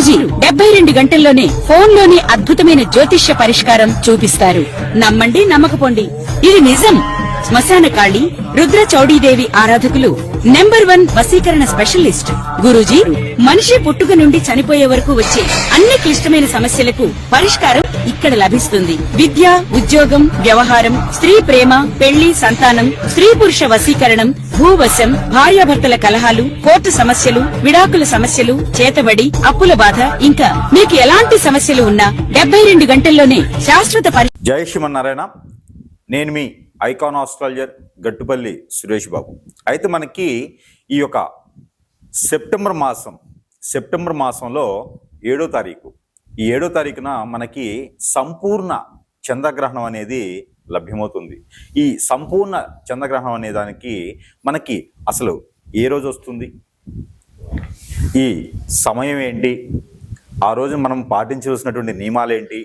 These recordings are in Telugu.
గురూజీ 72 గంటల్లోనే ఫోన్లోని అద్భుతమైన జ్యోతిష్య పరిష్కారం చూపిస్తారు. నమ్మండి, నమ్మకపోండి, ఇది నిజం. శ్మశాన కాళి రుద్ర చౌడీదేవి ఆరాధకులు నంబర్ 1 వశీకరణ స్పెషలిస్ట్. గురూజీ మనిషి పుట్టుక నుండి చనిపోయే వరకు వచ్చే అన్ని క్లిష్టమైన సమస్యలకు పరిష్కారం ఇక్కడ లభిస్తుంది. విద్య, ఉద్యోగం, వ్యవహారం, స్త్రీ ప్రేమ, పెళ్లి, సంతానం, స్త్రీ పురుష వశీకరణం, భూవశం, భార్యాభర్తల కలహాలు, కోర్టు సమస్యలు, విడాకుల సమస్యలు, చేతబడి, అప్పుల బాధ, ఇంకా మీకు ఎలాంటి సమస్యలు ఉన్నా 72 గంటల్లోనే శాశ్వత జై శ్రీమన్నారాయణ. నేను మీ ఐకాన్ ఆస్ట్రాలజర్ గట్టుపల్లి సురేష్ బాబు. అయితే మనకి ఈ యొక్క సెప్టెంబర్ మాసంలో 7వ తారీఖు, ఈ 7వ తారీఖున మనకి సంపూర్ణ చంద్రగ్రహణం అనేది లభ్యమవుతుంది. ఈ సంపూర్ణ చంద్రగ్రహణం అనే దానికి మనకి అసలు ఏ రోజు వస్తుంది, ఈ సమయం ఏంటి, ఆ రోజు మనం పాటించవలసినటువంటి నియమాలు ఏంటి,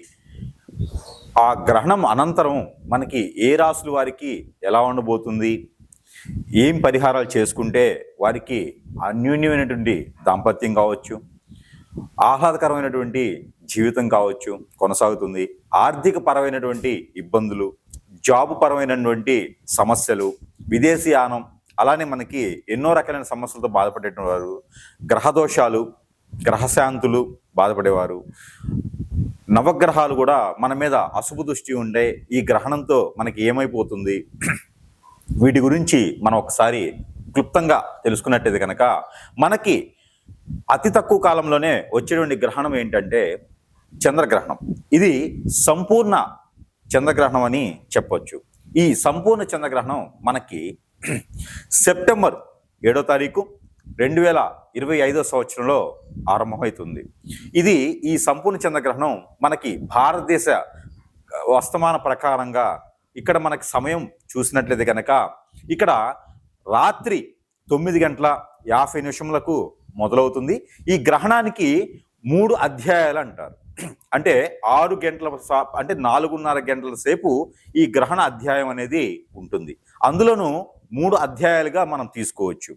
ఆ గ్రహణం అనంతరం మనకి ఏ రాశుల వారికి ఎలా ఉండబోతుంది, ఏం పరిహారాలు చేసుకుంటే వారికి అన్యోన్యమైనటువంటి దాంపత్యం కావచ్చు, ఆహ్లాదకరమైనటువంటి జీవితం కావచ్చు కొనసాగుతుంది, ఆర్థిక పరమైనటువంటి ఇబ్బందులు, జాబు పరమైనటువంటి సమస్యలు, విదేశీయానం, అలానే మనకి ఎన్నో రకాలైన సమస్యలతో బాధపడేటువంటి వారు, గ్రహదోషాలు, గ్రహశాంతులు బాధపడేవారు, నవగ్రహాలు కూడా మన మీద అశుభ దృష్టి ఉండే ఈ గ్రహణంతో మనకి ఏమైపోతుంది, వీటి గురించి మనం ఒకసారి క్లుప్తంగా తెలుసుకున్నట్టయితే కనుక మనకి అతి తక్కువ కాలంలోనే వచ్చేటువంటి గ్రహణం ఏంటంటే చంద్రగ్రహణం. ఇది సంపూర్ణ చంద్రగ్రహణం అని చెప్పొచ్చు. ఈ సంపూర్ణ చంద్రగ్రహణం మనకి సెప్టెంబర్ 7వ తారీఖు 2025 సంవత్సరంలో ఆరంభమవుతుంది. ఇది ఈ సంపూర్ణ చంద్రగ్రహణం మనకి భారతదేశ వర్తమాన ప్రకారంగా ఇక్కడ మనకి సమయం చూసినట్లయితే కనుక ఇక్కడ రాత్రి 9:50 మొదలవుతుంది. ఈ గ్రహణానికి 3 అధ్యాయాలు అంటారు. అంటే 6 గంటల అంటే 4:30 గంటల సేపు ఈ గ్రహణ అధ్యాయం అనేది ఉంటుంది. అందులోనూ 3 అధ్యాయాలుగా మనం తీసుకోవచ్చు.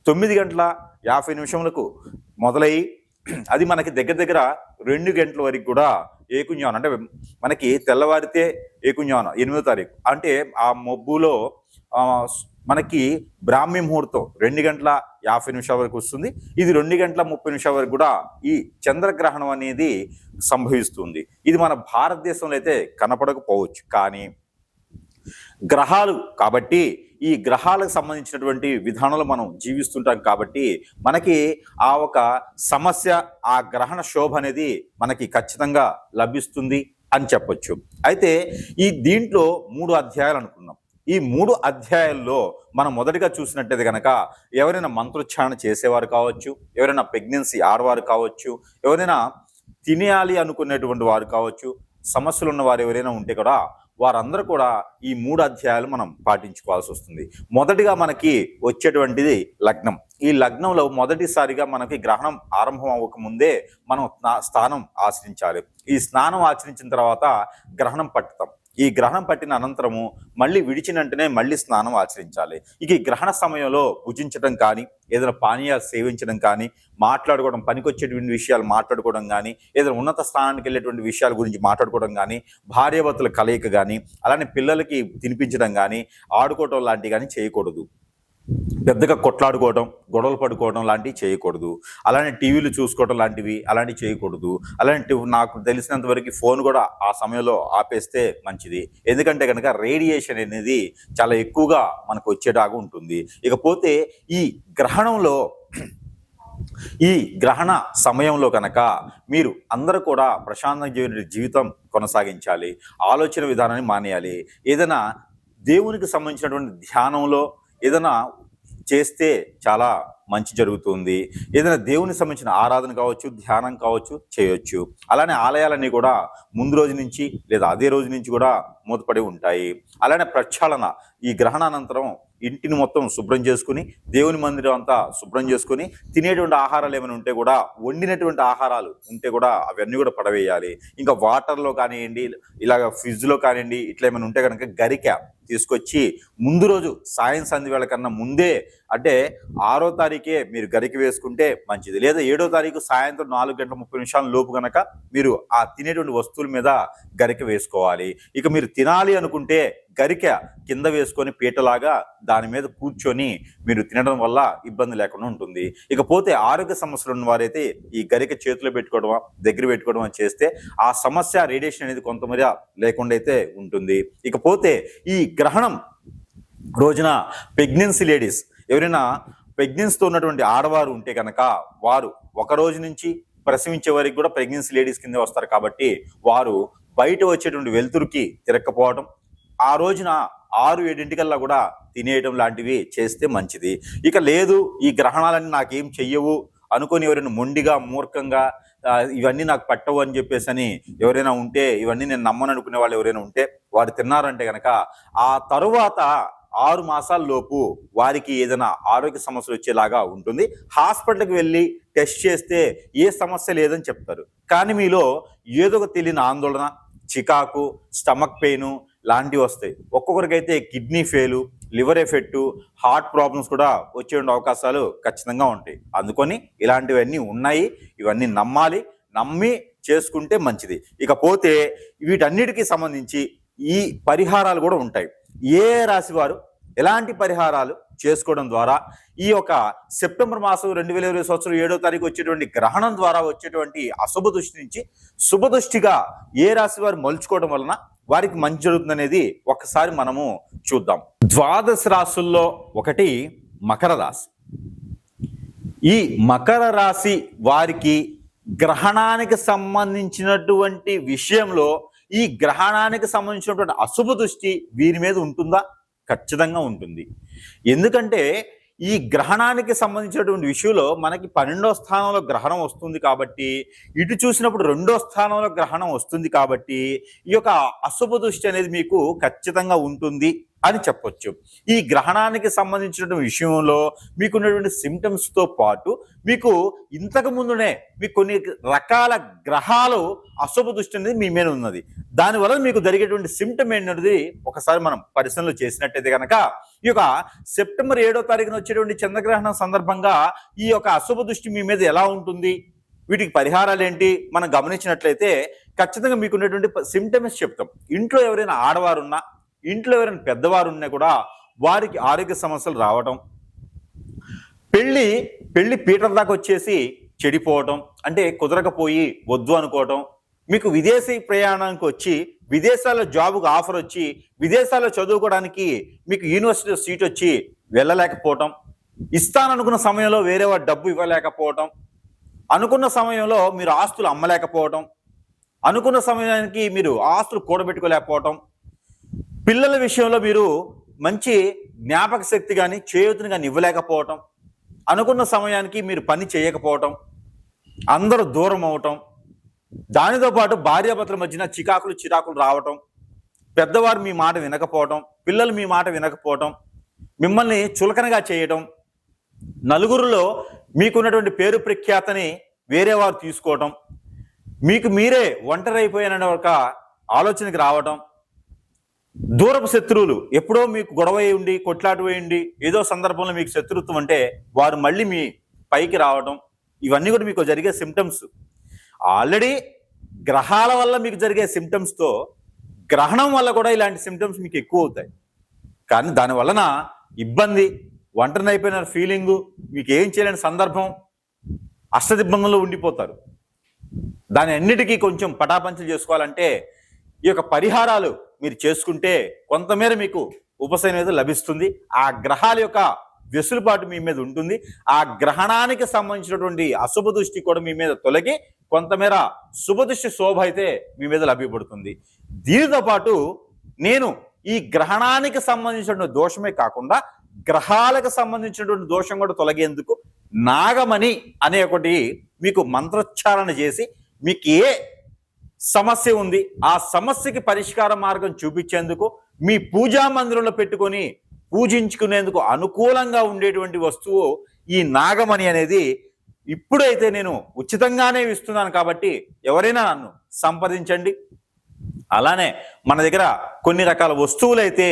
9:50 మొదలయ్యి అది మనకి దగ్గర 2 గంటల వరకు కూడా ఏకుంజానం, అంటే మనకి తెల్లవారితే ఏకుంజానం 8వ తారీఖు, అంటే ఆ మబ్బులో మనకి బ్రాహ్మీ ముహూర్తం 2:50 వరకు వస్తుంది. ఇది 2:30 వరకు కూడా ఈ చంద్రగ్రహణం అనేది సంభవిస్తుంది. ఇది మన భారతదేశంలో అయితే కనపడకపోవచ్చు, కానీ గ్రహాలు కాబట్టి ఈ గ్రహాలకు సంబంధించినటువంటి విధానంలో మనం జీవిస్తుంటాం కాబట్టి మనకి ఆ ఒక సమస్య, ఆ గ్రహణ శోభ అనేది మనకి ఖచ్చితంగా లభిస్తుంది అని చెప్పొచ్చు. అయితే ఈ దీంట్లో 3 అధ్యాయాలు అనుకున్నాం. ఈ 3 అధ్యాయాల్లో మనం మొదటిగా చూసినట్టయితే కనుక ఎవరైనా మంత్రోచ్చారణ చేసేవారు కావచ్చు, ఎవరైనా ప్రెగ్నెన్సీ ఆడవారు కావచ్చు, ఎవరైనా తినేయాలి అనుకునేటువంటి వారు కావచ్చు, సమస్యలు ఉన్న వారు ఎవరైనా ఉంటే కూడా వారందరూ కూడా ఈ 3 అధ్యాయాలు మనం పాటించుకోవాల్సి వస్తుంది. మొదటిగా మనకి వచ్చేటువంటిది లగ్నం. ఈ లగ్నంలో మొదటిసారిగా మనకి గ్రహణం ఆరంభం అవ్వకముందే మనం స్నానం ఆచరించాలి. ఈ స్నానం ఆచరించిన తర్వాత గ్రహణం పట్టుతాం. ఈ గ్రహణం పట్టిన అనంతరము మళ్ళీ విడిచిన వెంటనే మళ్ళీ స్నానం ఆచరించాలి. ఇక ఈ గ్రహణ సమయంలో భుజించడం కానీ, ఏదైనా పానీయాలు సేవించడం కానీ, మాట్లాడుకోవడం, పనికొచ్చేటువంటి విషయాలు మాట్లాడుకోవడం కానీ, ఏదైనా ఉన్నత స్థానానికి వెళ్ళేటువంటి విషయాల గురించి మాట్లాడుకోవడం కానీ, భార్యాభర్తల కలయిక కానీ, అలానే పిల్లలకి తినిపించడం కానీ, ఆడుకోవడం లాంటివి కానీ చేయకూడదు. పెద్దగా కొట్లాడుకోవడం, గొడవలు పడుకోవడం లాంటివి చేయకూడదు. అలానే టీవీలు చూసుకోవడం లాంటివి అలాంటివి చేయకూడదు. అలాంటి నాకు తెలిసినంత వరకు ఫోన్ కూడా ఆ సమయంలో ఆపేస్తే మంచిది. ఎందుకంటే కనుక రేడియేషన్ అనేది చాలా ఎక్కువగా మనకు వచ్చేలాగా ఉంటుంది. ఇకపోతే ఈ గ్రహణంలో, ఈ గ్రహణ సమయంలో కనుక మీరు అందరూ కూడా ప్రశాంతంగా జీవితం కొనసాగించాలి. ఆలోచన విధానాన్ని మానేయాలి. ఏదైనా దేవునికి సంబంధించినటువంటి ధ్యానంలో ఏదైనా చేస్తే చాలా మంచి జరుగుతుంది. ఏదైనా దేవునికి సంబంధించిన ఆరాధన కావచ్చు, ధ్యానం కావచ్చు చేయొచ్చు. అలానే ఆలయాలన్నీ కూడా ముందు రోజు నుంచి లేదా అదే రోజు నుంచి కూడా మూతపడి ఉంటాయి. అలానే ప్రక్షాళన, ఈ గ్రహణానంతరం ఇంటిని మొత్తం శుభ్రం చేసుకుని, దేవుని మందిరం అంతా శుభ్రం చేసుకుని, తినేటువంటి ఆహారాలు ఏమైనా ఉంటే కూడా, వండినటువంటి ఆహారాలు ఉంటే కూడా అవన్నీ కూడా పడవేయాలి. ఇంకా వాటర్లో కానివ్వండి, ఇలాగ ఫ్రిడ్జ్లో కానివ్వండి, ఇట్లా ఏమైనా ఉంటే కనుక గరిక తీసుకొచ్చి ముందు రోజు సాయం సంధ్య వేళ కన్నా ముందే, అంటే 6వ తారీఖే మీరు గరిక వేసుకుంటే మంచిది. లేదా 7వ తారీఖు సాయంత్రం 4:30 లోపు కనుక మీరు ఆ తినేటువంటి వస్తువుల మీద గరిక వేసుకోవాలి. ఇక మీరు తినాలి అనుకుంటే గరిక కింద వేసుకొని పీటలాగా దాని మీద కూర్చొని మీరు తినడం వల్ల ఇబ్బంది లేకుండా ఉంటుంది. ఇకపోతే ఆరోగ్య సమస్యలు ఉన్న వారైతే ఈ గరిక చేతిలో పెట్టుకోవడం, దగ్గర పెట్టుకోవడం చేస్తే ఆ సమస్య, రేడియేషన్ అనేది కొంతమేర లేకుండా అయితే ఉంటుంది. ఇకపోతే ఈ గ్రహణం రోజున ప్రెగ్నెన్సీ లేడీస్, ఎవరైనా ప్రెగ్నెన్సీతో ఉన్నటువంటి ఆడవారు ఉంటే కనుక వారు ఒక రోజు నుంచి ప్రసవించే వరకు కూడా ప్రెగ్నెన్సీ లేడీస్ కింద వస్తారు. కాబట్టి వారు బయట వచ్చేటువంటి వెలుతురుకి తిరగకపోవడం, ఆ రోజున 6-7 కూడా తినేయడం లాంటివి చేస్తే మంచిది. ఇక లేదు ఈ గ్రహణాలన్నీ నాకేం చెయ్యవు అనుకొని ఎవరైనా మొండిగా, మూర్ఖంగా ఇవన్నీ నాకు పట్టవు అని చెప్పేసి అని ఎవరైనా ఉంటే, ఇవన్నీ నేను నమ్మను అనుకునే వాళ్ళు ఎవరైనా ఉంటే వారు తిన్నారంటే కనుక ఆ తరువాత 6 మాసాల లోపు వారికి ఏదైనా ఆరోగ్య సమస్యలు వచ్చేలాగా ఉంటుంది. హాస్పిటల్కి వెళ్ళి టెస్ట్ చేస్తే ఏ సమస్య లేదని చెప్తారు. కానీ మీలో ఏదో ఒక తెలియని ఆందోళన, చికాకు, స్టమక్ పెయిన్ లాంటివి వస్తాయి. ఒక్కొక్కరికైతే kidney fail, liver effect, heart problems కూడా వచ్చే అవకాశాలు ఖచ్చితంగా ఉంటాయి. అందుకని ఇలాంటివన్నీ ఉన్నాయి, ఇవన్నీ నమ్మాలి, నమ్మి చేసుకుంటే మంచిది. ఇకపోతే వీటన్నిటికీ సంబంధించి ఈ పరిహారాలు కూడా ఉంటాయి. ఏ రాశి వారు ఎలాంటి పరిహారాలు చేసుకోవడం ద్వారా ఈ యొక్క సెప్టెంబర్ మాసం 2020 సంవత్సరం 7వ తారీఖు వచ్చేటువంటి గ్రహణం ద్వారా వచ్చేటువంటి అశుభ దృష్టి నుంచి శుభ దృష్టిగా ఏ రాశి వారు మలుచుకోవడం వలన వారికి మంచి జరుగుతుంది అనేది ఒకసారి మనము చూద్దాం. 12 రాశుల్లో ఒకటి మకర రాశి. ఈ మకర రాశి వారికి గ్రహణానికి సంబంధించినటువంటి విషయంలో ఈ గ్రహణానికి సంబంధించినటువంటి అశుభ దృష్టి వీరి మీద ఉంటుందా? ఖచ్చితంగా ఉంటుంది. ఎందుకంటే ఈ గ్రహణానికి సంబంధించినటువంటి విషయంలో మనకి 12వ స్థానంలో గ్రహణం వస్తుంది కాబట్టి, ఇటు చూసినప్పుడు 2వ స్థానంలో గ్రహణం వస్తుంది కాబట్టి ఈ యొక్క అశుభ దృష్టి అనేది మీకు ఖచ్చితంగా ఉంటుంది అని చెప్పొచ్చు. ఈ గ్రహణానికి సంబంధించినటువంటి విషయంలో మీకున్నటువంటి సిమ్టమ్స్తో పాటు మీకు ఇంతకు ముందునే మీకు కొన్ని రకాల గ్రహాలు అశుభ దృష్టి అనేది మీ మీద ఉన్నది. దానివల్ల మీకు జరిగేటువంటి సిమ్టమ్ ఏంటనేది ఒకసారి మనం పరిశీలన చేసినట్టయితే కనుక, ఈ యొక్క సెప్టెంబర్ 7వ తారీఖున వచ్చేటువంటి చంద్రగ్రహణం సందర్భంగా ఈ యొక్క అశుభ దృష్టి మీ మీద ఎలా ఉంటుంది, వీటికి పరిహారాలు ఏంటి మనం గమనించినట్లయితే ఖచ్చితంగా మీకు ఉన్నటువంటి సిమ్టమ్స్ చెప్తాం. ఇంట్లో ఎవరైనా ఆడవారు ఉన్నా, ఇంట్లో ఎవరైనా పెద్దవారు ఉన్నా కూడా వారికి ఆరోగ్య సమస్యలు రావటం, పెళ్లి పీటల దాకా వచ్చేసి చెడిపోవటం, అంటే కుదరకపోయి వద్దు అనుకోవటం, మీకు విదేశీ ప్రయాణానికి వచ్చి విదేశాల్లో జాబుకు ఆఫర్ వచ్చి విదేశాల్లో చదువుకోవడానికి మీకు యూనివర్సిటీలో సీట్ వచ్చి వెళ్ళలేకపోవటం, ఇస్తాననుకున్న సమయంలో వేరే వారు డబ్బు ఇవ్వలేకపోవటం, అనుకున్న సమయంలో మీరు ఆస్తులు అమ్మలేకపోవటం, అనుకున్న సమయానికి మీరు ఆస్తులు కూడబెట్టుకోలేకపోవటం, పిల్లల విషయంలో మీరు మంచి జ్ఞాపక శక్తి కానీ చేయూతని కానీ ఇవ్వలేకపోవటం, అనుకున్న సమయానికి మీరు పని చేయకపోవటం, అందరూ దూరం అవటం, దానితో పాటు భార్యాభర్తల మధ్యన చిరాకులు రావటం, పెద్దవారు మీ మాట వినకపోవటం, పిల్లలు మీ మాట వినకపోవటం, మిమ్మల్ని చులకనగా చేయటం, నలుగురిలో మీకున్నటువంటి పేరు ప్రఖ్యాతని వేరే వారు తీసుకోవటం, మీకు మీరే ఒంటరి అయిపోయాననే ఒక ఆలోచనకి రావటం, దూరపు శత్రువులు ఎప్పుడో మీకు గొడవ ఉండి కొట్లాట వేయండి ఏదో సందర్భంలో మీకు శత్రుత్వం అంటే వారు మళ్ళీ మీ పైకి రావడం, ఇవన్నీ కూడా మీకు జరిగే సిమ్టమ్స్. ఆల్రెడీ గ్రహాల వల్ల మీకు జరిగే సిమ్టమ్స్తో గ్రహణం వల్ల కూడా ఇలాంటి సిమ్టమ్స్ మీకు ఎక్కువ అవుతాయి. కానీ దాని వలన ఇబ్బంది, ఒంటరిని అయిపోయిన ఫీలింగు, మీకు ఏం చేయలేని సందర్భం, అష్టదిబ్బందుల్లో ఉండిపోతారు. దాని అన్నిటికీ కొంచెం పటాపంచలు చేసుకోవాలంటే ఈ యొక్క పరిహారాలు మీరు చేసుకుంటే కొంతమేర మీకు ఉపశమనం లభిస్తుంది. ఆ గ్రహాల యొక్క వెసులుబాటు మీ మీద ఉంటుంది. ఆ గ్రహణానికి సంబంధించినటువంటి అశుభ దృష్టి కూడా మీ మీద తొలగి కొంతమేర శుభదృష్టి శోభ అయితే మీ మీద లభ్యపడుతుంది. దీనితో పాటు నేను ఈ గ్రహణానికి సంబంధించినటువంటి దోషమే కాకుండా గ్రహాలకు సంబంధించినటువంటి దోషం కూడా తొలగేందుకు నాగమణి అనే ఒకటి మీకు మంత్రోచ్చారణ చేసి మీకు ఏ సమస్య ఉంది, ఆ సమస్యకి పరిష్కార మార్గం చూపించేందుకు మీ పూజా మందిరంలో పెట్టుకొని పూజించుకునేందుకు అనుకూలంగా ఉండేటువంటి వస్తువు ఈ నాగమణి అనేది ఇప్పుడైతే నేను ఉచితంగానే ఇస్తున్నాను. కాబట్టి ఎవరైనా నన్ను సంప్రదించండి. అలానే మన దగ్గర కొన్ని రకాల వస్తువులైతే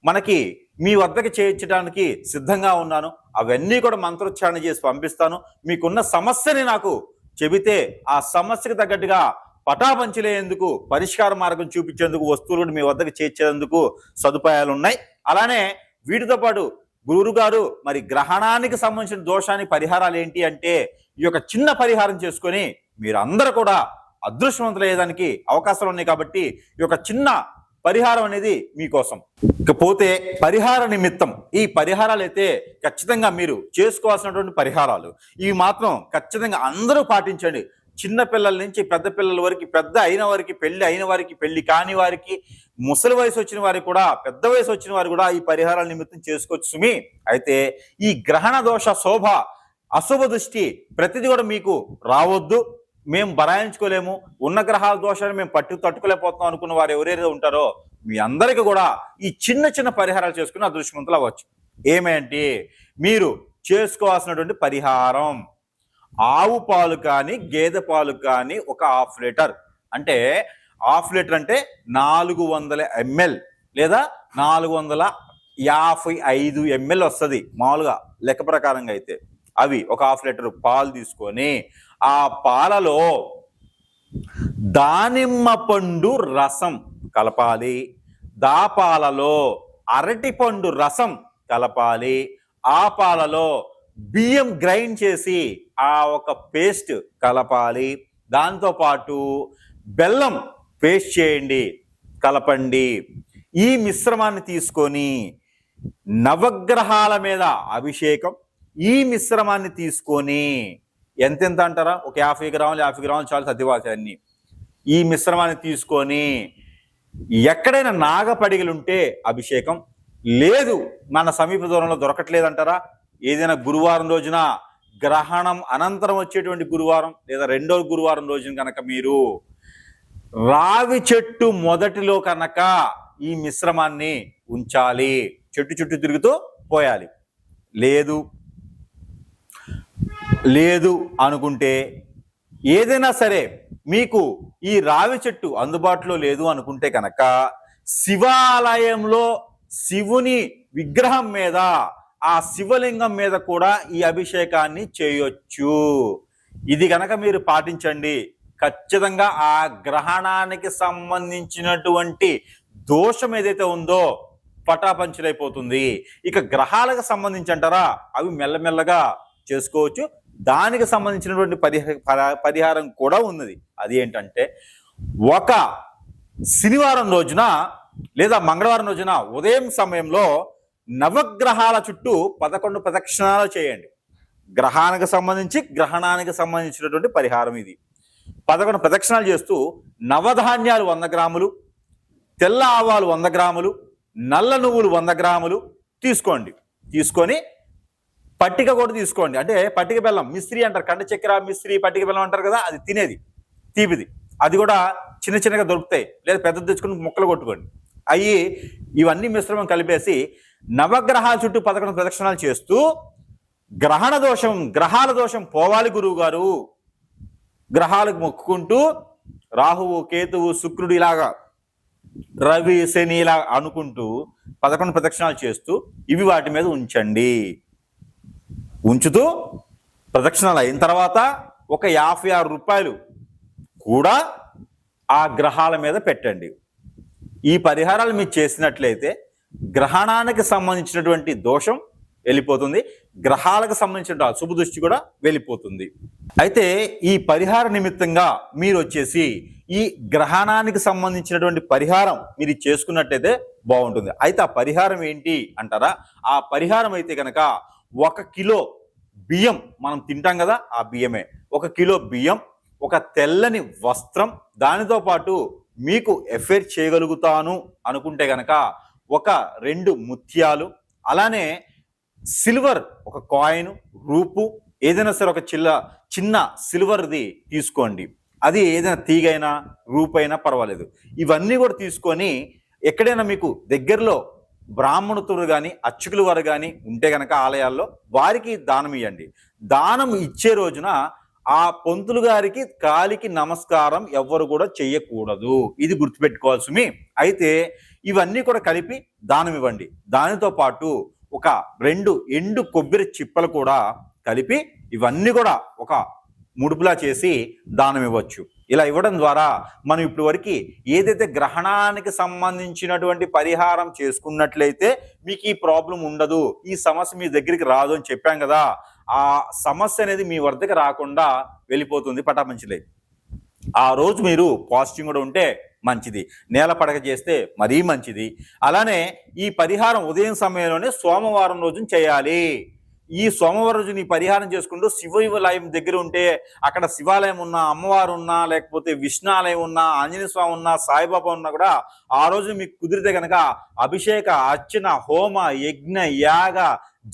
మనకి మీ వద్దకి చేయించడానికి సిద్ధంగా ఉన్నాను. అవన్నీ కూడా మంత్రోచ్చారణ చేసి పంపిస్తాను. మీకున్న సమస్యని నాకు చెబితే ఆ సమస్యకు తగ్గట్టుగా పటాపంచలేందుకు పరిష్కార మార్గం చూపించేందుకు వస్తువులు కూడా మీ వద్దకు చేర్చేందుకు సదుపాయాలు ఉన్నాయి. అలానే వీటితో పాటు గురువు గారు మరి గ్రహణానికి సంబంధించిన దోషానికి పరిహారాలు ఏంటి అంటే ఈ యొక్క చిన్న పరిహారం చేసుకొని మీరందరూ కూడా అదృష్టవంతులయ్యేదానికి అవకాశాలు ఉన్నాయి. కాబట్టి ఈ యొక్క చిన్న పరిహారం అనేది మీకోసం. ఇకపోతే పరిహార నిమిత్తం ఈ పరిహారాలు అయితే ఖచ్చితంగా మీరు చేసుకోవాల్సినటువంటి పరిహారాలు ఇవి మాత్రం ఖచ్చితంగా అందరూ పాటించండి. చిన్న పిల్లల నుంచి పెద్ద పిల్లల వరకు, పెద్ద అయిన వారికి, పెళ్లి అయిన వారికి, పెళ్లి కాని వారికి, ముసలి వయసు వచ్చిన వారికి కూడా, పెద్ద వయసు వచ్చిన వారు కూడా ఈ పరిహారాల నిమిత్తం చేసుకోవచ్చు సుమి. అయితే ఈ గ్రహణ దోష శోభ అశుభ దృష్టి ప్రతిదీ కూడా మీకు రావద్దు, మేము బరాయించుకోలేము, ఉన్న గ్రహాల దోషాన్ని మేము తట్టుకోలేకపోతున్నాం అనుకున్న వారు ఎవరైతే ఉంటారో మీ అందరికీ కూడా ఈ చిన్న చిన్న పరిహారాలు చేసుకుని అదృష్టవంతులు అవ్వచ్చు. ఏమేంటి మీరు చేసుకోవాల్సినటువంటి పరిహారం, ఆవు పాలు కానీ గేదె పాలు కానీ ఒక 1/2 లీటర్, అంటే 1/2 లీటర్ అంటే 400 ml లేదా 455 ml వస్తుంది మామూలుగా లెక్క ప్రకారంగా. అయితే అవి ఒక 1/2 లీటర్ పాలు తీసుకొని ఆ పాలలో దానిమ్మ పండు రసం కలపాలి, పాలలో అరటి పండు రసం కలపాలి, ఆ పాలలో బియ్యం గ్రైండ్ చేసి ఆ ఒక పేస్ట్ కలపాలి, దాంతోపాటు బెల్లం పేస్ట్ చేయండి, కలపండి. ఈ మిశ్రమాన్ని తీసుకొని నవగ్రహాల మీద అభిషేకం, ఈ మిశ్రమాన్ని తీసుకొని ఎంతెంత అంటారా, ఒక 50 గ్రాములు 50 గ్రాములు చాలు సర్దివాచాన్ని. ఈ మిశ్రమాన్ని తీసుకొని ఎక్కడైనా నాగపడిగలుంటే అభిషేకం, లేదు మన సమీప దూరంలో దొరకట్లేదంటారా, ఏదైనా గురువారం రోజున గ్రహణం అనంతరం వచ్చేటువంటి గురువారం లేదా రెండో గురువారం రోజున కనుక మీరు రావి చెట్టు మొదటిలో కనుక ఈ మిశ్రమాన్ని ఉంచాలి, చెట్టు చుట్టూ తిరుగుతూ పోయాలి. లేదు అనుకుంటే ఏదైనా సరే మీకు ఈ రావి చెట్టు అందుబాటులో లేదు అనుకుంటే కనుక శివాలయంలో శివుని విగ్రహం మీద, ఆ శివలింగం మీద కూడా ఈ అభిషేకాన్ని చేయొచ్చు. ఇది కనుక మీరు పాటించండి, ఖచ్చితంగా ఆ గ్రహణానికి సంబంధించినటువంటి దోషం ఏదైతే ఉందో పటాపంచలైపోతుంది. ఇక గ్రహాలకు సంబంధించి అంటారా, అవి మెల్లమెల్లగా చేసుకోవచ్చు. దానికి సంబంధించినటువంటి పరిహారం కూడా ఉన్నది. అది ఏంటంటే ఒక శనివారం రోజున లేదా మంగళవారం రోజున ఉదయం సమయంలో నవగ్రహాల చుట్టూ 11 ప్రదక్షిణాలు చేయండి. గ్రహణానికి సంబంధించినటువంటి పరిహారం ఇది. 11 ప్రదక్షిణాలు చేస్తూ నవధాన్యాలు 100 గ్రాములు, తెల్ల ఆవాలు 100 గ్రాములు, నల్ల నువ్వులు 100 గ్రాములు తీసుకొని పట్టిక కూడా తీసుకోండి. అంటే పట్టిక బెల్లం, మిశ్రీ అంటారు, కండ చక్కెర మిశ్రీ పట్టిక బెల్లం అంటారు కదా, అది తినేది తీపిది, అది కూడా చిన్న చిన్నగా దొరుకుతాయి, లేదా పెద్ద తెచ్చుకుని ముక్కలు కొట్టుకోండి. ఇవన్నీ మిశ్రమం కలిపేసి నవగ్రహాల చుట్టూ 11 ప్రదక్షిణాలు చేస్తూ గ్రహాల దోషం పోవాలి గురువు గారు, గ్రహాలకు మొక్కుకుంటూ రాహువు కేతువు శుక్రుడు ఇలాగా రవి శని ఇలా అనుకుంటూ 11 ప్రదక్షిణాలు చేస్తూ ఇవి వాటి మీద ఉంచుతూ ప్రదక్షిణాలు అయిన తర్వాత ఒక 56 రూపాయలు కూడా ఆ గ్రహాల మీద పెట్టండి. ఈ పరిహారాలు మీరు చేసినట్లయితే గ్రహణానికి సంబంధించినటువంటి దోషం వెళ్ళిపోతుంది, గ్రహాలకు సంబంధించిన అశుభ దృష్టి కూడా వెళ్ళిపోతుంది. అయితే ఈ పరిహార నిమిత్తంగా మీరు వచ్చేసి ఈ గ్రహణానికి సంబంధించినటువంటి పరిహారం మీరు చేసుకున్నట్టయితే బాగుంటుంది. అయితే ఆ పరిహారం ఏంటి అంటారా, ఆ పరిహారం అయితే కనుక 1 కిలో బియ్యం, మనం తింటాం కదా ఆ బియ్యమే, 1 కిలో బియ్యం, ఒక తెల్లని వస్త్రం, దానితో పాటు మీకు ఎఫైర్ చేయగలుగుతాను అనుకుంటే కనుక ఒక 2 ముత్యాలు, అలానే సిల్వర్ ఒక కాయిన్, రూపు ఏదైనా సరే ఒక చిన్న సిల్వర్ది తీసుకోండి. అది ఏదైనా తీగైనా రూపైనా పర్వాలేదు. ఇవన్నీ కూడా తీసుకొని ఎక్కడైనా మీకు దగ్గరలో బ్రాహ్మణుతులు కానీ అర్చకులు వారు కానీ ఉంటే గనక ఆలయాల్లో వారికి దానం ఇవ్వండి. దానం ఇచ్చే రోజున ఆ పంతులు గారికి కాలికి నమస్కారం ఎవ్వరు కూడా చెయ్యకూడదు. ఇది గుర్తుపెట్టుకోవాల్సి. అయితే ఇవన్నీ కూడా కలిపి దానం ఇవ్వండి. దానితో పాటు ఒక 2 ఎండు కొబ్బరి చిప్పలు కూడా కలిపి ఇవన్నీ కూడా ఒక ముడుపులా చేసి దానం ఇవ్వచ్చు. ఇలా ఇవ్వడం ద్వారా మనం ఇప్పటి వరకు ఏదైతే గ్రహణానికి సంబంధించినటువంటి పరిహారం చేసుకున్నట్లయితే మీకు ఈ ప్రాబ్లం ఉండదు, ఈ సమస్య మీ దగ్గరికి రాదు అని చెప్పాం కదా. ఆ సమస్య అనేది మీ వద్దకు రాకుండా వెళ్ళిపోతుంది పటాపంచలే. ఆ రోజు మీరు పాజిటివ్ కూడా ఉంటే మంచిది, నేల పడక చేస్తే మరీ మంచిది. అలానే ఈ పరిహారం ఉదయం సమయంలోనే సోమవారం రోజున చేయాలి. ఈ సోమవారం రోజు నీ పరిహారం చేసుకుంటూ శివాలయం దగ్గర ఉంటే అక్కడ శివాలయం ఉన్నా, అమ్మవారు ఉన్నా, లేకపోతే విష్ణు ఆలయం ఉన్నా, ఆంజనేయ స్వామి ఉన్నా, సాయిబాబా ఉన్నా కూడా ఆ రోజు మీకు కుదిరితే కనుక అభిషేక, అర్చన, హోమ, యజ్ఞ, యాగ,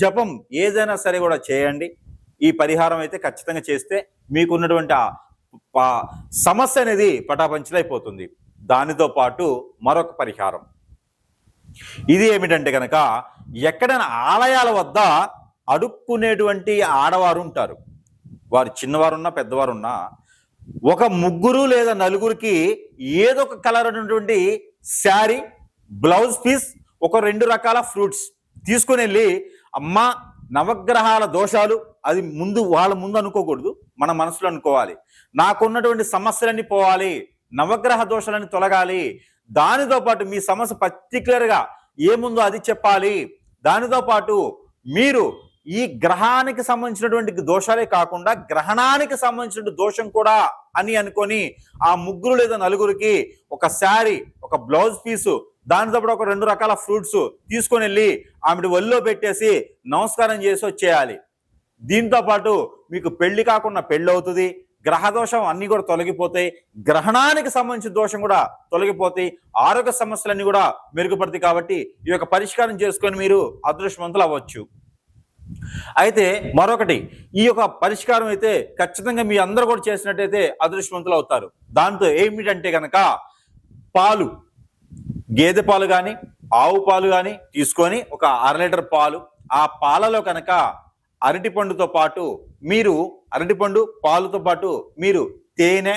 జపం ఏదైనా సరే కూడా చేయండి. ఈ పరిహారం అయితే ఖచ్చితంగా చేస్తే మీకున్నటువంటి సమస్య అనేది పటాపంచలైపోతుంది. దానితో పాటు మరొక పరిహారం ఇది ఏమిటంటే కనుక, ఎక్కడైనా ఆలయాల వద్ద అడుక్కునేటువంటి ఆడవారు ఉంటారు. వారు చిన్నవారున్నా పెద్దవారున్నా ఒక 3 లేదా 4కి ఏదో ఒక కలర్ ఉన్నటువంటి శారీ, బ్లౌజ్ పీస్, ఒక 2 రకాల ఫ్రూట్స్ తీసుకుని వెళ్ళి, అమ్మ నవగ్రహాల దోషాలు అది వాళ్ళ ముందు అనుకోకూడదు, మన మనసులో అనుకోవాలి. నాకున్నటువంటి సమస్యలన్నీ పోవాలి, నవగ్రహ దోషాలన్నీ తొలగాలి. దానితో పాటు మీ సమస్య పర్టికులర్గా ఏముందో అది చెప్పాలి. దానితో పాటు మీరు ఈ గ్రహానికి సంబంధించినటువంటి దోషాలే కాకుండా గ్రహణానికి సంబంధించిన దోషం కూడా అని అనుకొని ఆ 3 లేదా 4కి ఒక శారీ, ఒక బ్లౌజ్ పీసు, దానితో పాటు ఒక 2 రకాల ఫ్రూట్స్ తీసుకొని వెళ్ళి ఆమె ఒళ్ళో పెట్టేసి నమస్కారం చేసి వచ్చేయాలి. దీంతో పాటు మీకు పెళ్లి కాకుండా పెళ్లి అవుతుంది, గ్రహ దోషం అన్ని కూడా తొలగిపోతాయి, గ్రహణానికి సంబంధించిన దోషం కూడా తొలగిపోతాయి, ఆరోగ్య సమస్యలన్నీ కూడా మెరుగుపడతాయి. కాబట్టి ఈ యొక్క పరిష్కారం చేసుకొని మీరు అదృష్టవంతులు అవ్వచ్చు. అయితే మరొకటి, ఈ యొక్క పరిష్కారం అయితే ఖచ్చితంగా మీ అందరూ కూడా చేసినట్టయితే అదృష్టవంతులు అవుతారు. దాంతో ఏమిటంటే కనుక పాలు, గేదె పాలు కానీ ఆవు పాలు కానీ తీసుకొని ఒక 1/2 లీటర్ పాలు, ఆ పాలలో కనుక అరటిపండుతో పాటు అరటిపండు పాలుతో పాటు మీరు తేనె,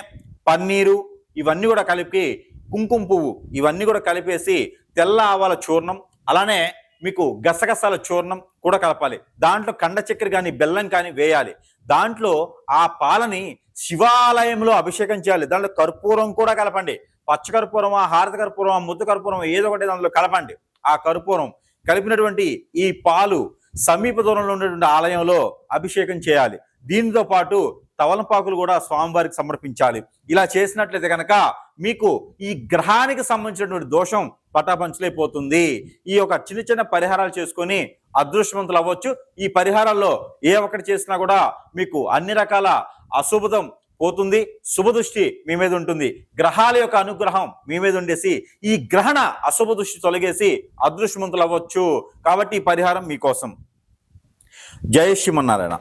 పన్నీరు ఇవన్నీ కూడా కలిపి, కుంకుమ పువ్వు ఇవన్నీ కూడా కలిపేసి, తెల్ల ఆవాల చూర్ణం, అలానే మీకు గసగసాల చూర్ణం కూడా కలపాలి. దాంట్లో కండ చక్కెర కానీ బెల్లం కానీ వేయాలి. దాంట్లో ఆ పాలని శివాలయంలో అభిషేకం చేయాలి. దాంట్లో కర్పూరం కూడా కలపండి. పచ్చ కర్పూరమా, హారత కర్పూరమా, ముద్ద కర్పూరం ఏదో ఒకటి దాంట్లో కలపండి. ఆ కర్పూరం కలిపినటువంటి ఈ పాలు సమీప దూరంలో ఉన్నటువంటి ఆలయంలో అభిషేకం చేయాలి. దీనితో పాటు తవలపాకులు కూడా స్వామివారికి సమర్పించాలి. ఇలా చేసినట్లయితే కనుక మీకు ఈ గ్రహానికి సంబంధించినటువంటి దోషం పటాపంచలైపోతుంది. ఈ యొక్క చిన్న చిన్న పరిహారాలు చేసుకొని అదృష్టవంతులు అవ్వచ్చు. ఈ పరిహారాల్లో ఏ ఒక్కటి చేసినా కూడా మీకు అన్ని రకాల అశుభం పోతుంది, శుభదృష్టి మీ మీద ఉంటుంది, గ్రహాల యొక్క అనుగ్రహం మీ మీద ఉండేసి ఈ గ్రహణ అశుభ దృష్టి తొలగేసి అదృష్టవంతులు అవ్వచ్చు. కాబట్టి ఈ పరిహారం మీకోసం. జై శ్రీమన్నారాయణ.